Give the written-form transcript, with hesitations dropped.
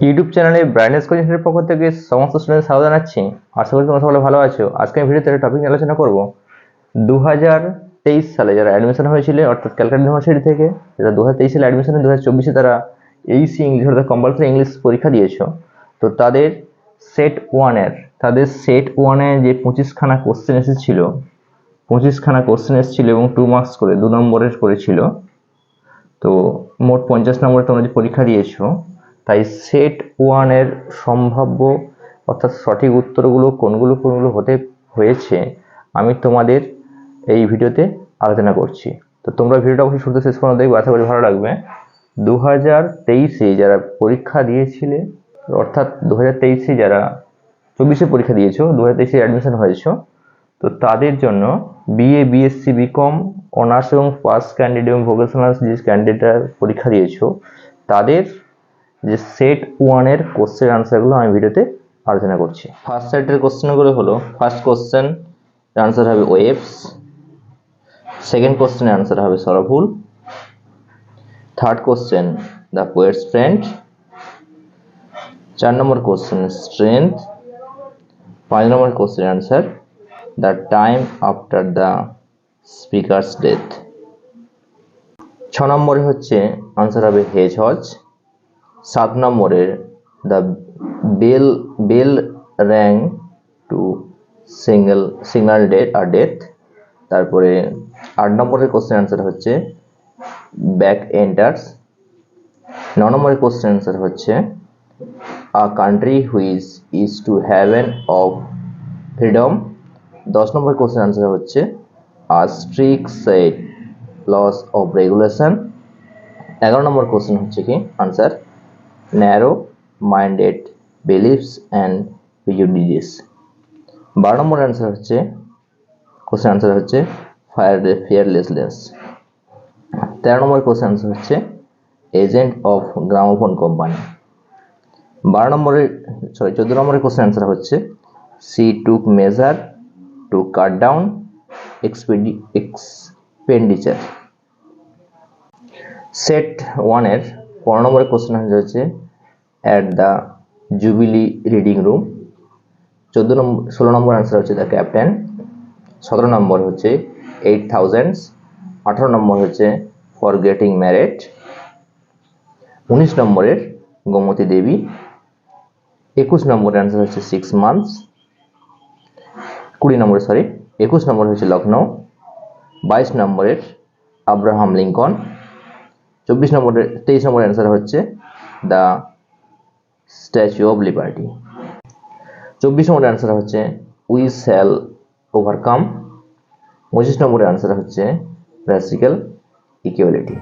YouTube চ্যানেলে brightness coaching সেন্টারের পক্ষ থেকে সমস্ত স্টুডেন্ট স্বাগত জানাচ্ছি। আশা করি তোমরা সকলে ভালো আছো। আজকে আমি ভিডিওতে একটা টপিক নিয়ে আলোচনা করব। 2023 সালে যারা অ্যাডমিশন হয়েছিল অর্থাৎ ক্যালকাটা ইউনিভার্সিটি থেকে, যারা 2023 সালে অ্যাডমিশন 2024 তারা এইসি ইংলিশ অর্থাৎ কম্পালসারি ইংলিশ পরীক্ষা দিয়েছো, তো তাদের সেট ওয়ানে যে 25খানা কোশ্চেন এসেছিল, 25খানা কোশ্চেন এসেছিল এবং 2 মার্কস করে 2 নম্বরের করেছিল। তো মোট 50 নম্বরে তোমরা যে পরীক্ষা দিয়েছো, তাই সেট ওয়ানের সম্ভাব্য অর্থাৎ সঠিক উত্তরগুলো কোনগুলো হতে হয়েছে আমি তোমাদের এই ভিডিওতে আলোচনা করছি। তো তোমরা ভিডিওটা অবশ্যই শুরু থেকে শেষ পর্যন্ত দেখবে, আশা করি ভালো লাগবে। 2023-এ যারা পরীক্ষা দিয়েছিলে, অর্থাৎ 2023-এ যারা 24-এ পরীক্ষা দিয়েছো, 2023-এ অ্যাডমিশন হয়েছো, তো তাদের জন্য বিএ, বিএসসি, বিকম, অনার্স এবং পাস ক্যান্ডিডেট এবং ভোকেশনাল যে ক্যান্ডিডেটরা পরীক্ষা দিয়েছো, তাদের যে সেট ওয়ানের কোশ্চেন আনসারগুলো আমি ভিডিওতে আলোচনা করছি। ফার্স্ট সেটের কোশ্চেনগুলো হলো, ফার্স্ট কোশ্চেন আনসার হবে ওয়েভস, সেকেন্ড কোশ্চেনের আনসার হবে sorrowful, third question the poet's friend, 4 number question strength, 5 number question answer the time after the speaker's death. 6 নম্বরে হচ্ছে আনসার হবে হেজহজ, 7 নম্বরের the bell rang to signal death. তারপরে 8 নম্বরের কোশ্চেন আনসার হচ্ছে ব্যাক এন্টার্স। 9 নম্বরের কোশ্চেন আনসার হচ্ছে a country which is to haven of freedom. 10 নম্বরের কোশ্চেন আনসার হচ্ছে a strict set laws of regulation. 11 number question হচ্ছে কি answer narrow minded beliefs and prejudices. 12 number question answer হচ্ছে fearlessness. 13 number question answer হচ্ছে agent of gramophone company. 14 নম্বরের question answer হচ্ছে she took measure to cut down expenditure. Set ওয়ানের 15 নম্বরের question answer হচ্ছে at the jubilee reading room. 16 number answer হচ্ছে the captain. 17 number হচ্ছে 8000। 18 নম্বর হচ্ছে ফর গেটিং ম্যারেড। 19 নম্বরের গোমতী দেবী। 21 নম্বরের আনসার হচ্ছে 6 মান্থস। 21 নম্বর হচ্ছে লখনৌ। 22 নম্বরের আব্রাহাম লিঙ্কন। 23 নম্বরের আনসার হচ্ছে দ্য স্ট্যাচু অফ লিবার্টি। 24 নম্বরের আনসার হচ্ছে উই শ্যাল ওভারকাম। 25 নম্বরের আনসার হচ্ছে রেসিক্যাল ইকুয়ালিটি।